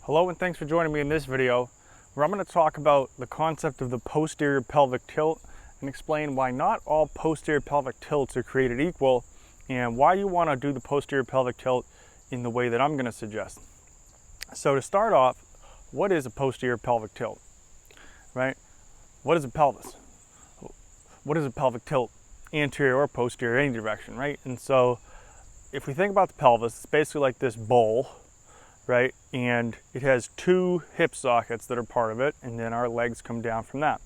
Hello and thanks for joining me in this video where I'm going to talk about the concept of the posterior pelvic tilt and explain why not all posterior pelvic tilts are created equal and why you want to do the posterior pelvic tilt in the way that I'm going to suggest. So to start off, what is a posterior pelvic tilt, right? What is a pelvis? What is a pelvic tilt? Anterior or posterior, any direction, right? And so if we think about the pelvis, it's basically like this bowl, right? And it has two hip sockets that are part of it, and then our legs come down from that.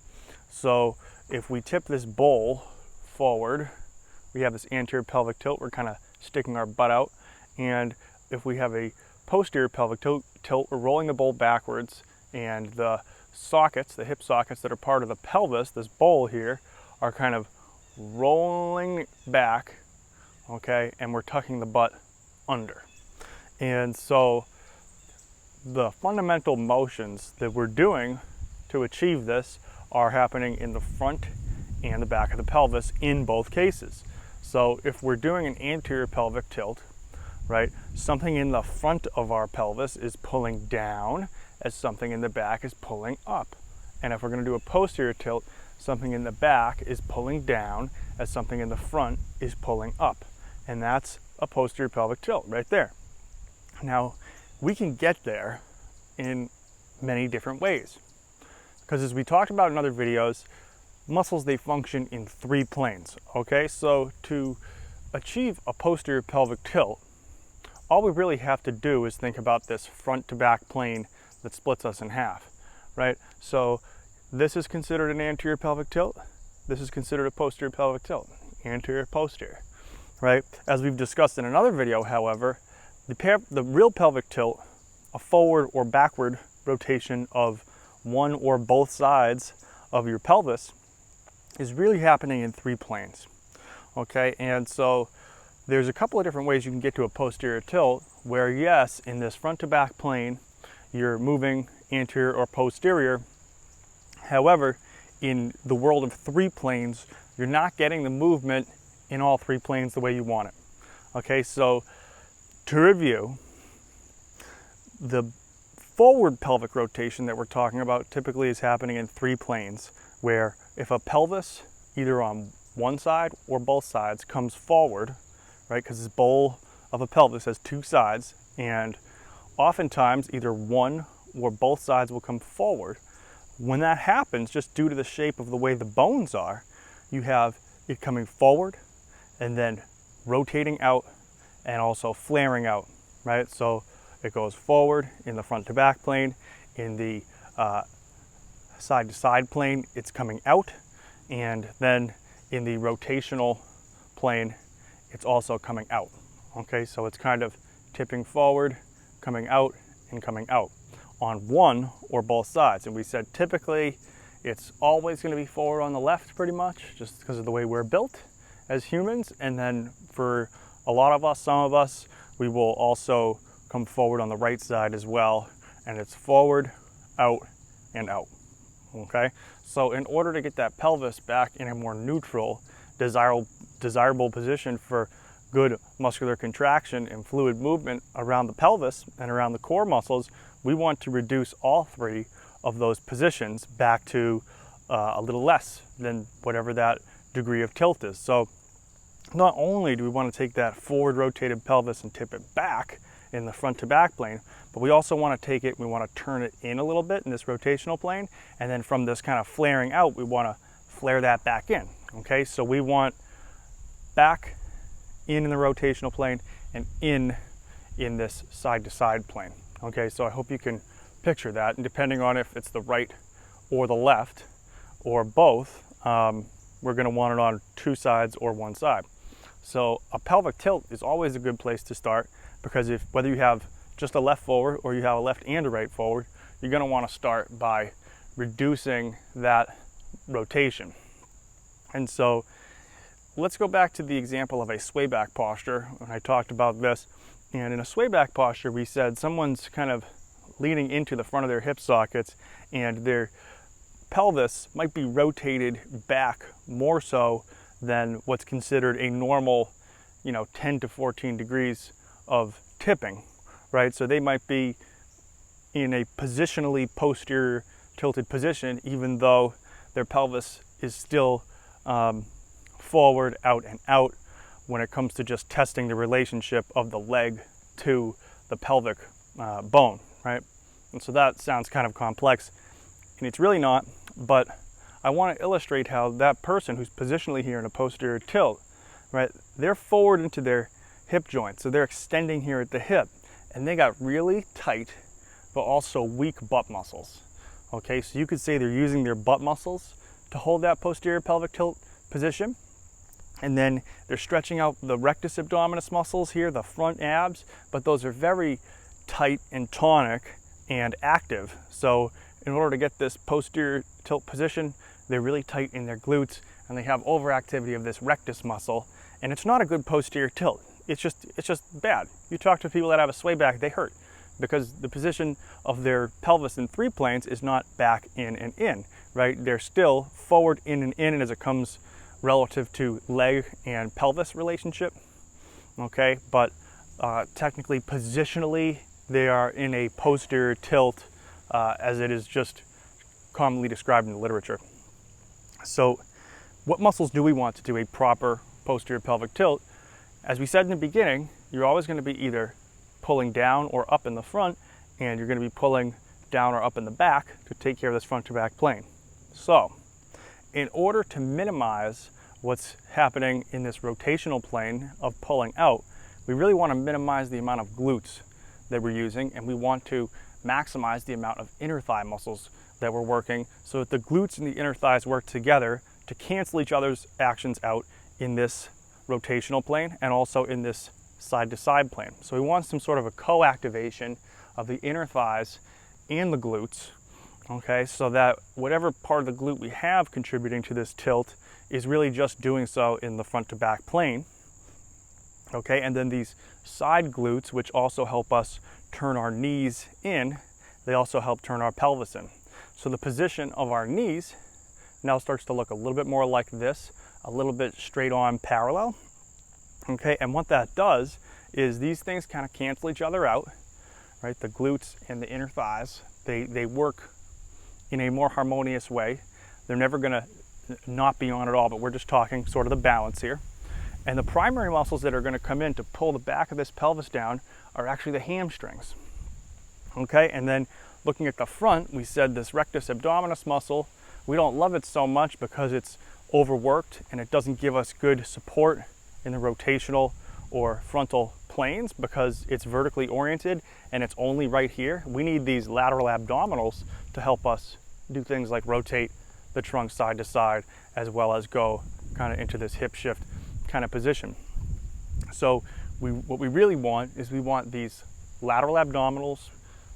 So if we tip this bowl forward, we have this anterior pelvic tilt, we're kind of sticking our butt out. And if we have a posterior pelvic tilt, we're rolling the bowl backwards, and the sockets, the hip sockets that are part of the pelvis, this bowl here, are kind of rolling back, okay? And we're tucking the butt under. And so the fundamental motions that we're doing to achieve this are happening in the front and the back of the pelvis in both cases. So if we're doing an anterior pelvic tilt, right, something in the front of our pelvis is pulling down as something in the back is pulling up. And if we're going to do a posterior tilt, something in the back is pulling down as something in the front is pulling up. And that's a posterior pelvic tilt right there. Now, we can get there in many different ways. Because as we talked about in other videos, muscles, they function in three planes, okay? So to achieve a posterior pelvic tilt, all we really have to do is think about this front to back plane that splits us in half, right? So this is considered an anterior pelvic tilt. This is considered a posterior pelvic tilt, anterior, posterior, right? As we've discussed in another video, however, the real pelvic tilt, a forward or backward rotation of one or both sides of your pelvis, is really happening in three planes, okay? And so there's a couple of different ways you can get to a posterior tilt where, yes, in this front to back plane, you're moving anterior or posterior. However, in the world of three planes, you're not getting the movement in all three planes the way you want it, okay? So to review, the forward pelvic rotation that we're talking about typically is happening in three planes, where if a pelvis, either on one side or both sides, comes forward, right, because this bowl of a pelvis has two sides, and oftentimes either one or both sides will come forward. When that happens, just due to the shape of the way the bones are, you have it coming forward and then rotating out and also flaring out, right? So it goes forward in the front to back plane, in the side to side plane, it's coming out, and then in the rotational plane, it's also coming out, okay? So it's kind of tipping forward, coming out, and coming out on one or both sides. And we said typically it's always going to be forward on the left pretty much, just because of the way we're built as humans. And then for a lot of us, some of us, we will also come forward on the right side as well, and it's forward, out, and out, okay? So in order to get that pelvis back in a more neutral, desirable position for good muscular contraction and fluid movement around the pelvis and around the core muscles, we want to reduce all three of those positions back to a little less than whatever that degree of tilt is. So not only do we want to take that forward rotated pelvis and tip it back in the front to back plane, but we also want to take it, we want to turn it in a little bit in this rotational plane, and then from this kind of flaring out, we want to flare that back in, okay? So we want back in the rotational plane and in this side to side plane, okay? So I hope you can picture that, and depending on if it's the right or the left or both, we're going to want it on two sides or one side. So a pelvic tilt is always a good place to start, because whether you have just a left forward or you have a left and a right forward, you're going to want to start by reducing that rotation. And so let's go back to the example of a swayback posture. When I talked about this, and in a swayback posture, we said someone's kind of leaning into the front of their hip sockets, and their pelvis might be rotated back more so than what's considered a normal, 10 to 14 degrees of tipping, right? So they might be in a positionally posterior tilted position, even though their pelvis is still forward, out, and out when it comes to just testing the relationship of the leg to the pelvic bone, right? And so that sounds kind of complex, and it's really not, but I want to illustrate how that person who's positionally here in a posterior tilt, right, they're forward into their hip joint, so they're extending here at the hip, and they got really tight but also weak butt muscles. Okay, so you could say they're using their butt muscles to hold that posterior pelvic tilt position, and then they're stretching out the rectus abdominis muscles here, the front abs, but those are very tight and tonic and active. So in order to get this posterior tilt position, they're really tight in their glutes, and they have overactivity of this rectus muscle, and it's not a good posterior tilt. It's just bad. You talk to people that have a swayback, they hurt, because the position of their pelvis in 3 planes is not back, in, and in, right? They're still forward, in, and as it comes relative to leg and pelvis relationship, okay? But technically, positionally, they are in a posterior tilt as it is just commonly described in the literature. So what muscles do we want to do a proper posterior pelvic tilt? As we said in the beginning, you're always going to be either pulling down or up in the front, and you're going to be pulling down or up in the back to take care of this front to back plane. So in order to minimize what's happening in this rotational plane of pulling out, we really want to minimize the amount of glutes that we're using, and we want to maximize the amount of inner thigh muscles that we're working so that the glutes and the inner thighs work together to cancel each other's actions out in this rotational plane and also in this side to side plane. So we want some sort of a co-activation of the inner thighs and the glutes, okay, so that whatever part of the glute we have contributing to this tilt is really just doing so in the front to back plane, okay, and then these side glutes, which also help us turn our knees in, they also help turn our pelvis in. So the position of our knees now starts to look a little bit more like this, a little bit straight on parallel, okay, and what that does is these things kind of cancel each other out, right? The glutes and the inner thighs, they work in a more harmonious way. They're never gonna not be on at all, but we're just talking sort of the balance here. And the primary muscles that are gonna come in to pull the back of this pelvis down are actually the hamstrings, okay? And then looking at the front, we said this rectus abdominis muscle, we don't love it so much because it's overworked and it doesn't give us good support in the rotational or frontal planes because it's vertically oriented and it's only right here. We need these lateral abdominals to help us do things like rotate the trunk side to side, as well as go kind of into this hip shift kind of position. So what we really want is we want these lateral abdominals,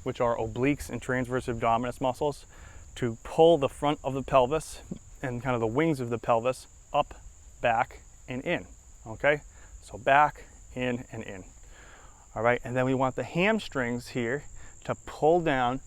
which are obliques and transverse abdominis muscles, to pull the front of the pelvis and kind of the wings of the pelvis up, back, and in, okay? So back, in, and in. All right, and then we want the hamstrings here to pull down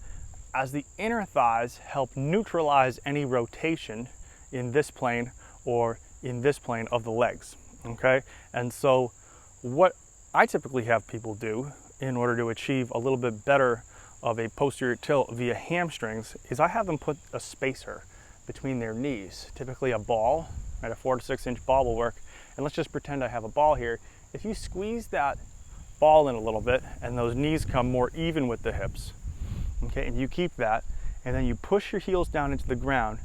as the inner thighs help neutralize any rotation in this plane or in this plane of the legs, okay? And so what I typically have people do in order to achieve a little bit better of a posterior tilt via hamstrings is I have them put a spacer between their knees, typically a ball, right? A 4 to 6 inch ball will work. And let's just pretend I have a ball here. If you squeeze that ball in a little bit and those knees come more even with the hips, okay, and you keep that, and then you push your heels down into the ground,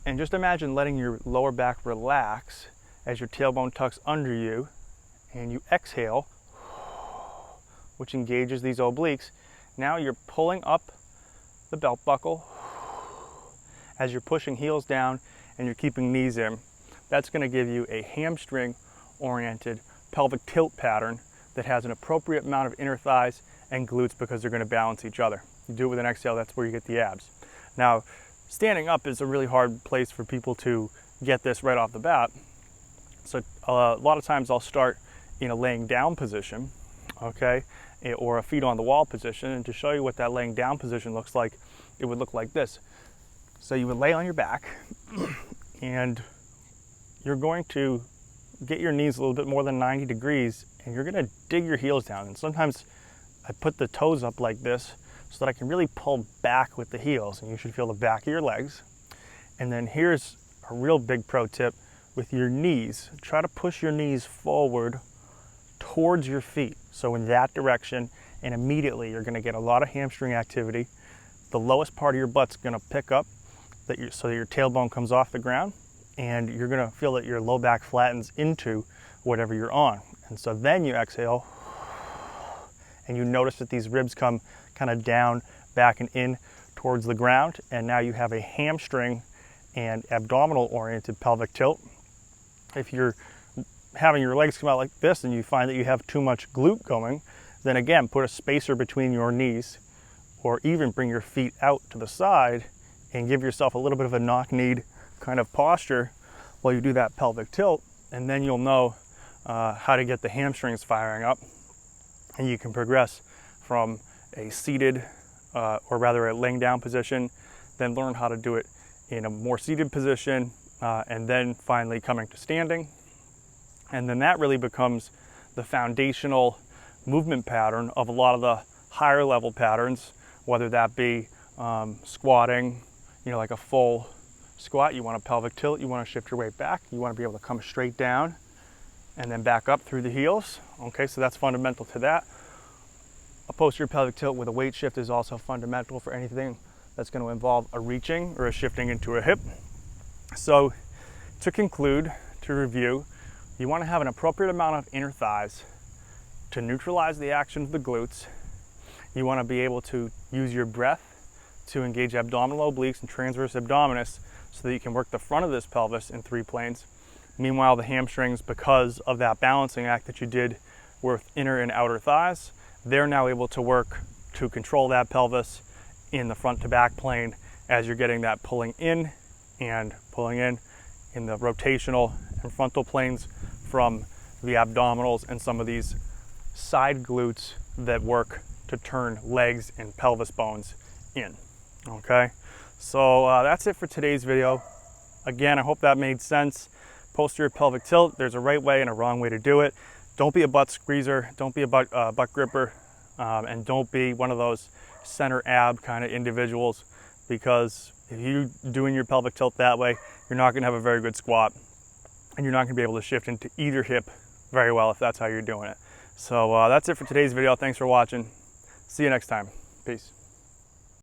and just imagine letting your lower back relax as your tailbone tucks under you, and you exhale, which engages these obliques. Now you're pulling up the belt buckle as you're pushing heels down and you're keeping knees in. That's going to give you a hamstring oriented pelvic tilt pattern that has an appropriate amount of inner thighs and glutes because they're going to balance each other. You do it with an exhale, that's where you get the abs. Now, standing up is a really hard place for people to get this right off the bat. So a lot of times I'll start in a laying down position, okay, or a feet on the wall position. And to show you what that laying down position looks like, it would look like this. So you would lay on your back and you're going to get your knees a little bit more than 90 degrees and you're going to dig your heels down. And sometimes I put the toes up like this so that I can really pull back with the heels, and you should feel the back of your legs. And then here's a real big pro tip with your knees. Try to push your knees forward towards your feet, so in that direction, and immediately you're going to get a lot of hamstring activity. The lowest part of your butt's going to pick up so that your tailbone comes off the ground, and you're going to feel that your low back flattens into whatever you're on. And so then you exhale, and you notice that these ribs come kind of down, back, and in towards the ground, and now you have a hamstring and abdominal oriented pelvic tilt. If you're having your legs come out like this and you find that you have too much glute going, then again, put a spacer between your knees, or even bring your feet out to the side and give yourself a little bit of a knock-kneed kind of posture while you do that pelvic tilt, and then you'll know how to get the hamstrings firing up, and you can progress from a seated or rather a laying down position, then learn how to do it in a more seated position, and then finally coming to standing. And then that really becomes the foundational movement pattern of a lot of the higher level patterns, whether that be squatting, like a full squat. You want a pelvic tilt, you want to shift your weight back, you want to be able to come straight down and then back up through the heels. Okay, so that's fundamental to that. A posterior pelvic tilt with a weight shift is also fundamental for anything that's going to involve a reaching or a shifting into a hip. So to conclude, to review, you want to have an appropriate amount of inner thighs to neutralize the action of the glutes. You want to be able to use your breath to engage abdominal obliques and transverse abdominis so that you can work the front of this pelvis in 3 planes. Meanwhile, the hamstrings, because of that balancing act that you did with inner and outer thighs, they're now able to work to control that pelvis in the front to back plane as you're getting that pulling in and pulling in the rotational and frontal planes from the abdominals and some of these side glutes that work to turn legs and pelvis bones in. Okay, so that's it for today's video. Again, I hope that made sense. Posterior pelvic tilt, there's a right way and a wrong way to do it. Don't be a butt squeezer, don't be a butt gripper, and don't be one of those center ab kind of individuals, because if you're doing your pelvic tilt that way, you're not going to have a very good squat, and you're not going to be able to shift into either hip very well if that's how you're doing it. So that's it for today's video. Thanks for watching. See you next time. Peace.